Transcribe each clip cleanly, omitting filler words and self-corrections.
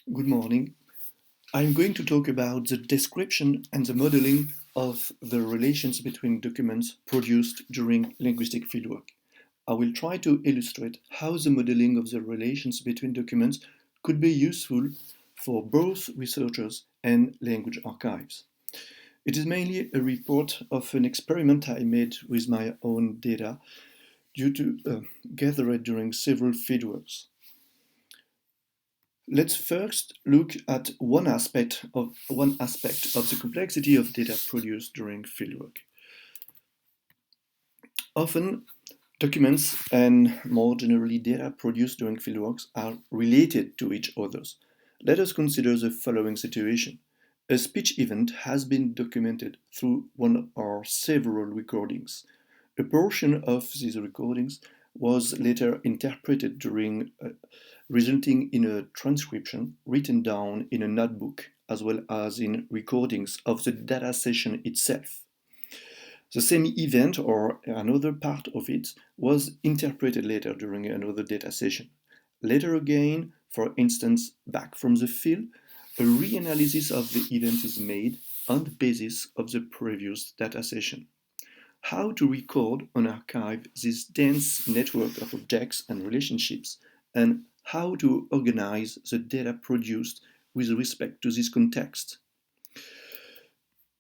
Good morning. I'm going to talk about the description and the modeling of the relations between documents produced during linguistic fieldwork. I will try to illustrate how the modeling of the relations between documents could be useful for both researchers and language archives. It is mainly a report of an experiment I made with my own data due to gathered during several fieldworks. Let's first look at one aspect of the complexity of data produced during fieldwork. Often, documents and more generally data produced during fieldworks are related to each other. Let us consider the following situation. A speech event has been documented through one or several recordings. A portion of these recordings was later interpreted resulting in a transcription written down in a notebook as well as in recordings of the data session itself. The same event or another part of it was interpreted later during another data session. Later again, for instance, back from the field, a reanalysis of the event is made on the basis of the previous data session. How to record and archive this dense network of objects and relationships, and how to organize the data produced with respect to this context.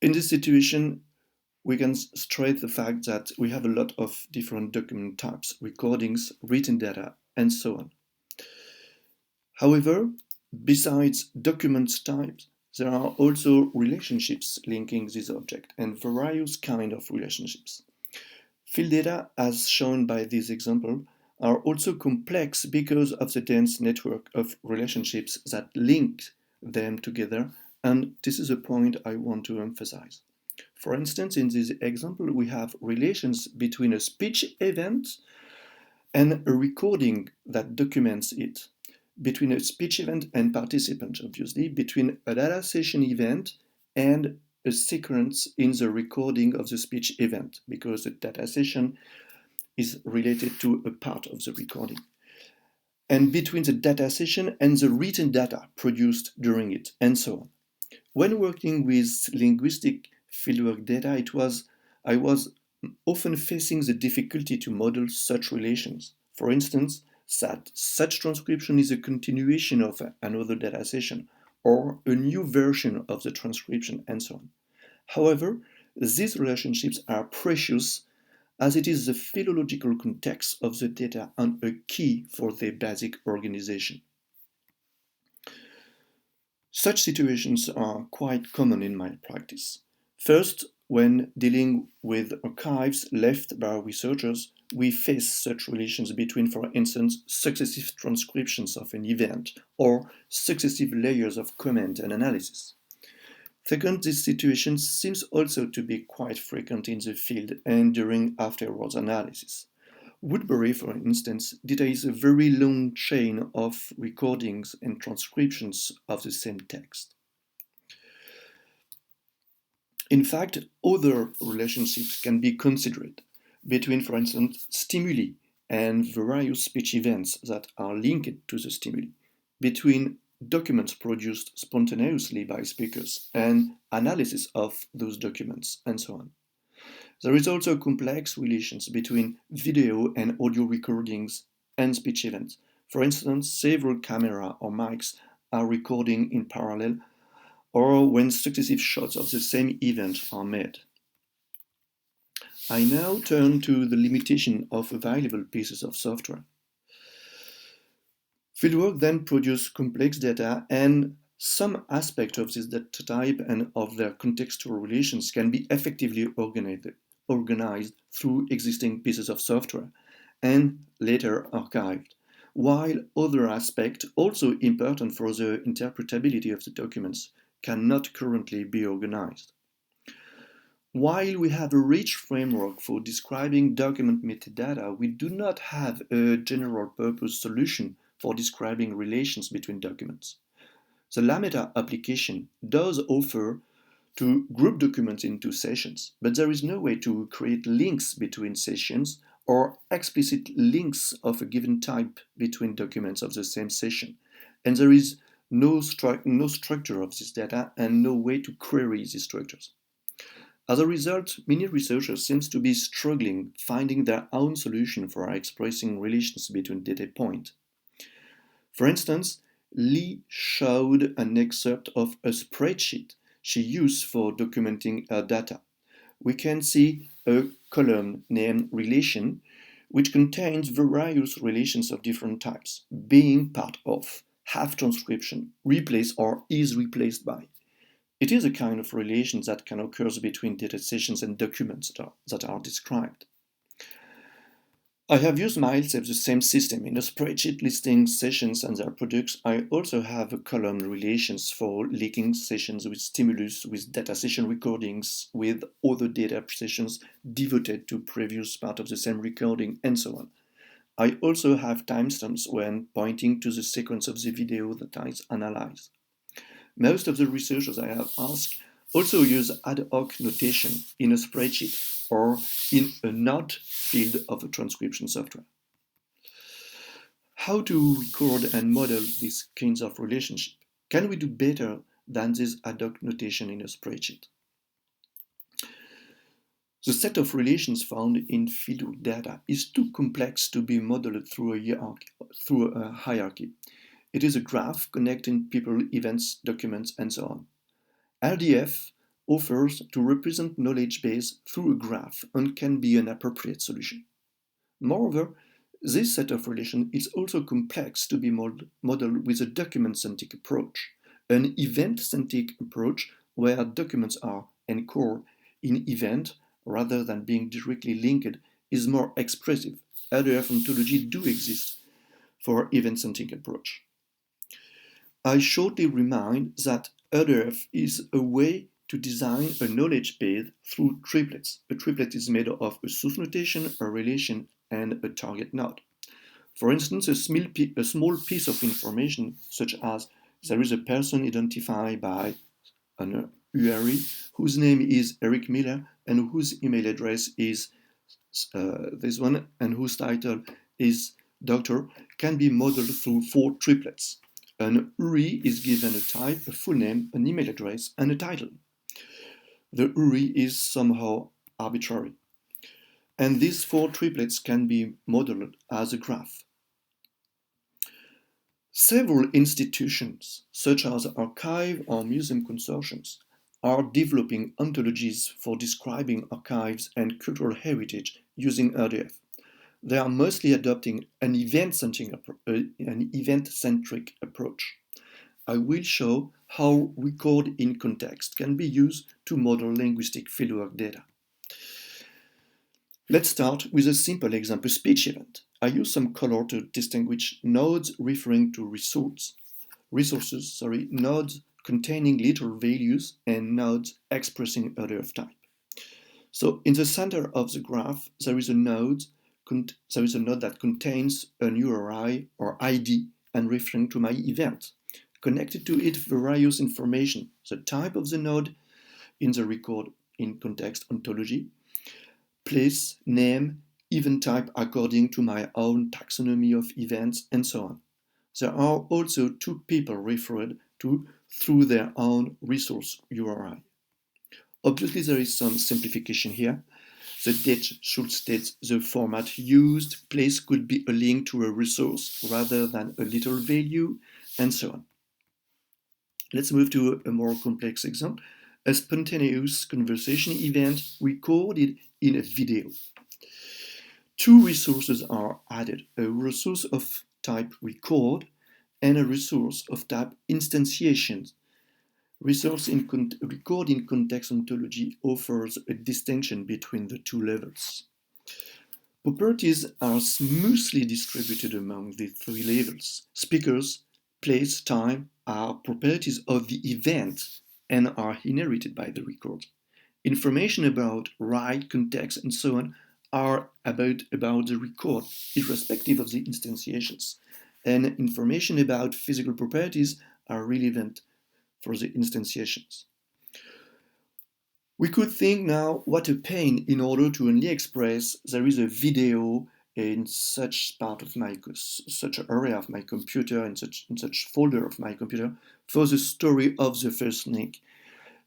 In this situation, we can stress the fact that we have a lot of different document types, recordings, written data, and so on. However, besides document types, there are also relationships linking this object and various kinds of relationships. Field data, as shown by this example, are also complex because of the dense network of relationships that link them together, and this is a point I want to emphasize. For instance, in this example, we have relations between a speech event and a recording that documents it, between a speech event and participant, obviously, between a data session event and a sequence in the recording of the speech event, because the data session is related to a part of the recording, and between the data session and the written data produced during it, and so on. When working with linguistic fieldwork data, I was often facing the difficulty to model such relations. For instance, that such transcription is a continuation of another data session, or a new version of the transcription, and so on. However, these relationships are precious as it is the philological context of the data and a key for their basic organization. Such situations are quite common in my practice. First, when dealing with archives left by researchers, we face such relations between, for instance, successive transcriptions of an event or successive layers of comment and analysis. Second, this situation seems also to be quite frequent in the field and during afterwards analysis. Woodbury, for instance, details a very long chain of recordings and transcriptions of the same text. In fact, other relationships can be considered between, for instance, stimuli and various speech events that are linked to the stimuli, between documents produced spontaneously by speakers and analysis of those documents, and so on. There is also complex relations between video and audio recordings and speech events. For instance, several camera or mics are recording in parallel, or when successive shots of the same event are made. I now turn to the limitation of available pieces of software. Fieldwork then produces complex data, and some aspect of this data type and of their contextual relations can be effectively organized through existing pieces of software and later archived, while other aspects, also important for the interpretability of the documents, cannot currently be organized. While we have a rich framework for describing document metadata, we do not have a general purpose solution for describing relations between documents. The Lameda application does offer to group documents into sessions, but there is no way to create links between sessions or explicit links of a given type between documents of the same session. And there is no structure of this data, and no way to query these structures. As a result, many researchers seem to be struggling finding their own solution for expressing relations between data points. For instance, Lee showed an excerpt of a spreadsheet she used for documenting her data. We can see a column named relation, which contains various relations of different types, being part of, have transcription, replace or is replaced by. It is a kind of relation that can occur between data sessions and documents that are described. I have used myself the same system in a spreadsheet listing sessions and their products. I also have a column relations for linking sessions with stimulus, with data session recordings, with other data sessions devoted to previous part of the same recording, and so on. I also have timestamps when pointing to the sequence of the video that I analyze. Most of the researchers I have asked also use ad hoc notation in a spreadsheet or in a node field of a transcription software. How to record and model these kinds of relationship? Can we do better than this ad hoc notation in a spreadsheet? The set of relations found in fieldwork data is too complex to be modeled through a hierarchy. It is a graph connecting people, events, documents, and so on. RDF offers to represent knowledge base through a graph and can be an appropriate solution. Moreover, this set of relations is also complex to be modeled with a document-centric approach, an event-centric approach where documents are anchored in event rather than being directly linked is more expressive. RDF ontology do exist for event-centric approach. I shortly remind that RDF is a way to design a knowledge base through triplets. A triplet is made of a source notation, a relation, and a target node. For instance, a small piece of information, such as there is a person identified by an URI whose name is Eric Miller and whose email address is this one and whose title is doctor, can be modeled through 4 triplets. An URI is given a type, a full name, an email address, and a title. The URI is somehow arbitrary. And these 4 triplets can be modeled as a graph. Several institutions, such as archive or museum consortiums, are developing ontologies for describing archives and cultural heritage using RDF. They are mostly adopting an event-centric approach. I will show how record in context can be used to model linguistic fieldwork data. Let's start with a simple example speech event. I use some color to distinguish nodes referring to resources, nodes containing literal values, and nodes expressing RDF type. So in the center of the graph, there is a node that contains an URI or ID and referring to my event. Connected to it various information, the type of the node in the record in context ontology, place, name, event type according to my own taxonomy of events, and so on. There are also 2 people referred to through their own resource URI. Obviously, there is some simplification here. The date should state the format used, place could be a link to a resource rather than a literal value, and so on. Let's move to a more complex example, a spontaneous conversation event recorded in a video. 2 resources are added, a resource of type record and a resource of type instantiation. Resource in record in context ontology offers a distinction between the 2 levels. Properties are smoothly distributed among the 3 levels. Speakers, place, time are properties of the event and are inherited by the record. Information about right, context, and so on are about the record, irrespective of the instantiations. And information about physical properties are relevant for the instantiations. We could think now what a pain in order to only express there is a video in such part of my such area of my computer, in such folder of my computer, for the story of the first link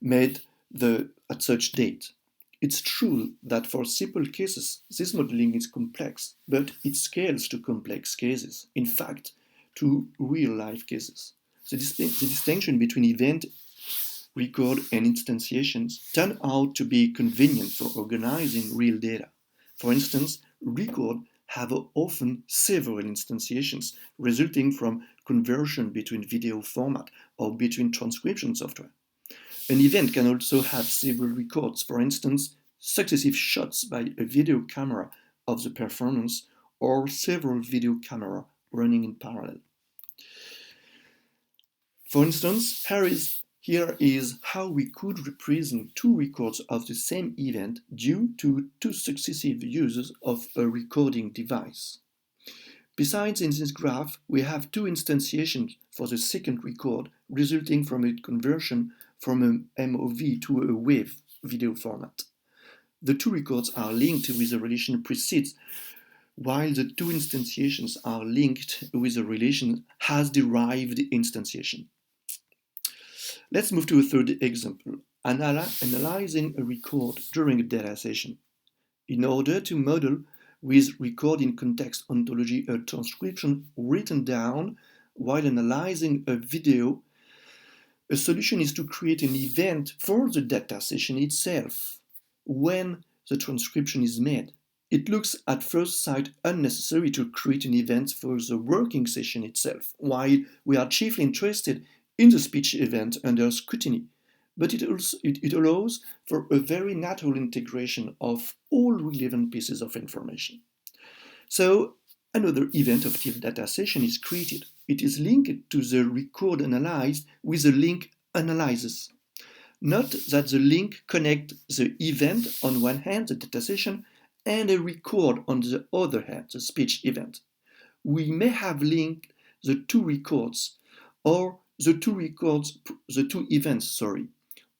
made at such date. It's true that for simple cases, this modeling is complex, but it scales to complex cases, in fact, to real-life cases. The distinction between event, record, and instantiations turn out to be convenient for organizing real data. For instance, record have often several instantiations resulting from conversion between video format or between transcription software. An event can also have several records, for instance, successive shots by a video camera of the performance or several video cameras running in parallel. For instance, here is how we could represent two records of the same event due to two successive uses of a recording device. Besides, in this graph, we have two instantiations for the second record resulting from a conversion from an MOV to a WAV video format. The two records are linked with the relation precedes, while the two instantiations are linked with the relation has derived instantiation. Let's move to a third example, analyzing a record during a data session. In order to model with record in context ontology a transcription written down while analyzing a video, a solution is to create an event for the data session itself when the transcription is made. It looks at first sight unnecessary to create an event for the working session itself, while we are chiefly interested in the speech event under scrutiny. But it allows for a very natural integration of all relevant pieces of information. So another event of type data session is created. It is linked to the record analyzed with a link analyzes. Note that the link connects the event on one hand, the data session, and a record on the other hand, the speech event. We may have linked the two records or the two events,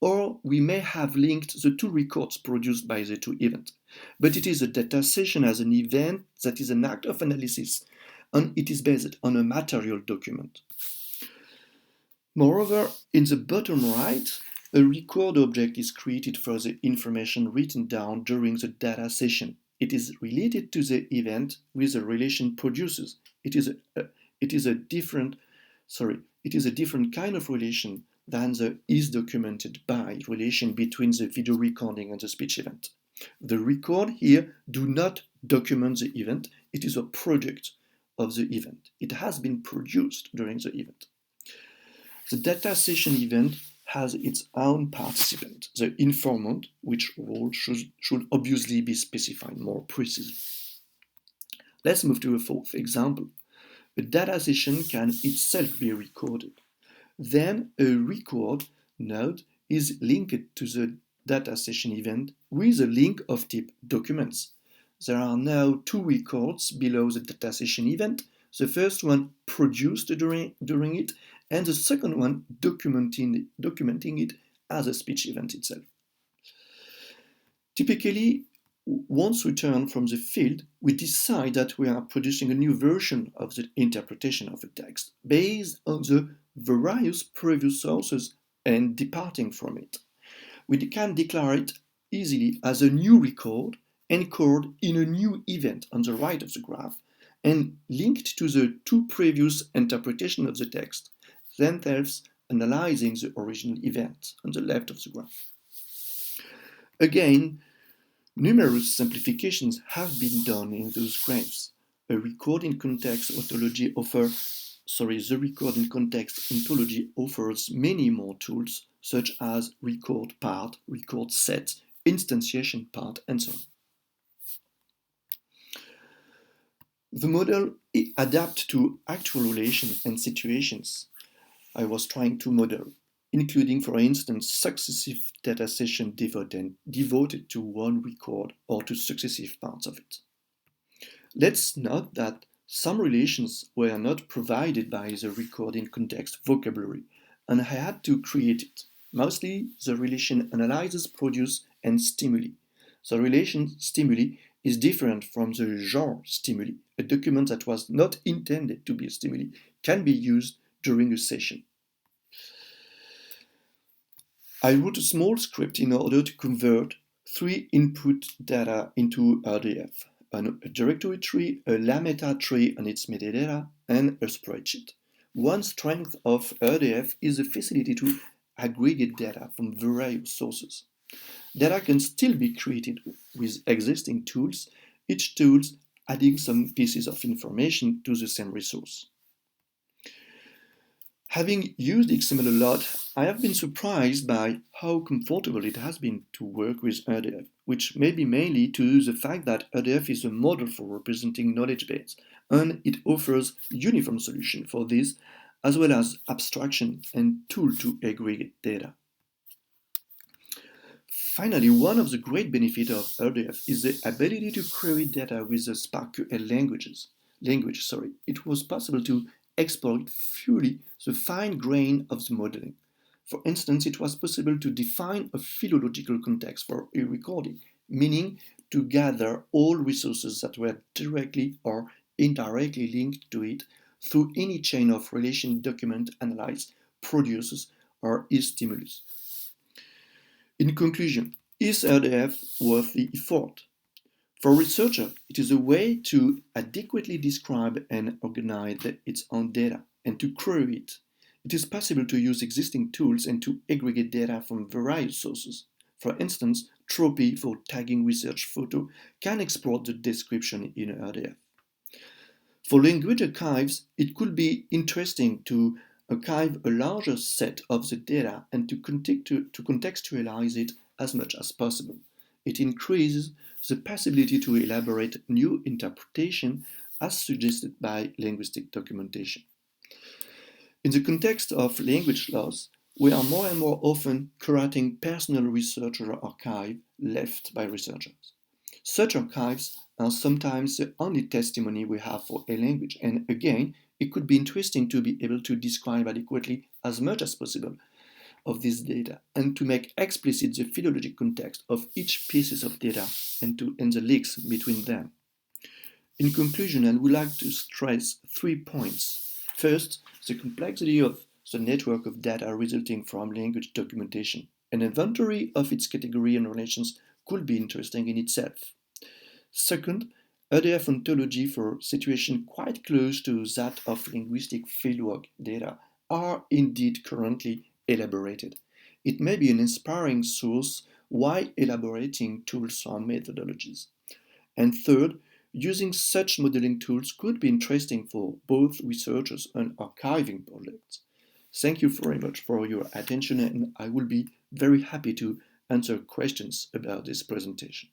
or we may have linked the two records produced by the two events. But it is a data session as an event that is an act of analysis, and it is based on a material document. Moreover, in the bottom right, a record object is created for the information written down during the data session. It is related to the event with the relation produces. It is a different kind of relation than the is documented by relation between the video recording and the speech event. The record here do not document the event, it is a product of the event. It has been produced during the event. The data session event has its own participant, the informant, which role should obviously be specified more precisely. Let's move to a fourth example. A data session can itself be recorded. Then a record node is linked to the data session event with a link of type documents. There are now two records below the data session event, the first one produced during it, and the second one documenting it as a speech event itself. Typically, once returned from the field, we decide that we are producing a new version of the interpretation of a text based on the various previous sources and departing from it. We can declare it easily as a new record encoded in a new event on the right of the graph and linked to the two previous interpretations of the text, themselves analyzing the original event on the left of the graph. Again, numerous simplifications have been done in those graphs. The record in context ontology offers many more tools, such as record part, record set, instantiation part, and so on. The model adapts to actual relations and situations I was trying to model, including, for instance, successive data sessions devoted to one record or to successive parts of it. Let's note that some relations were not provided by the recording context vocabulary, and I had to create it. Mostly the relation analyzes, produce, and stimuli. The relation stimuli is different from the genre stimuli. A document that was not intended to be a stimuli can be used during a session. I wrote a small script in order to convert 3 input data into RDF, a directory tree, a lametta tree and its metadata, and a spreadsheet. One strength of RDF is the facility to aggregate data from various sources. Data can still be created with existing tools, each tool adding some pieces of information to the same resource. Having used XML a lot, I have been surprised by how comfortable it has been to work with RDF, which may be mainly to the fact that RDF is a model for representing knowledge base, and it offers uniform solution for this, as well as abstraction and tool to aggregate data. Finally, one of the great benefits of RDF is the ability to query data with the SparkQL language. It was possible to exploit fully the fine grain of the modeling. For instance, it was possible to define a philological context for a recording, meaning to gather all resources that were directly or indirectly linked to it through any chain of relation document analyze, produces, or is stimulus. In conclusion, is RDF worth the effort? For researchers, it is a way to adequately describe and organize its own data and to query it. It is possible to use existing tools and to aggregate data from various sources. For instance, Tropy for tagging research photo can export the description in RDF. For language archives, it could be interesting to archive a larger set of the data and to contextualize it as much as possible. It increases the possibility to elaborate new interpretation as suggested by linguistic documentation. In the context of language loss, we are more and more often curating personal researcher archive left by researchers. Such archives are sometimes the only testimony we have for a language, and again, it could be interesting to be able to describe adequately as much as possible of this data and to make explicit the philologic context of each piece of data and the links between them. In conclusion, I would like to stress 3 points. First, the complexity of the network of data resulting from language documentation. An inventory of its category and relations could be interesting in itself. Second, RDF ontology for situations quite close to that of linguistic fieldwork data are indeed currently elaborated. It may be an inspiring source while elaborating tools or methodologies. And third, using such modeling tools could be interesting for both researchers and archiving projects. Thank you very much for your attention, and I will be very happy to answer questions about this presentation.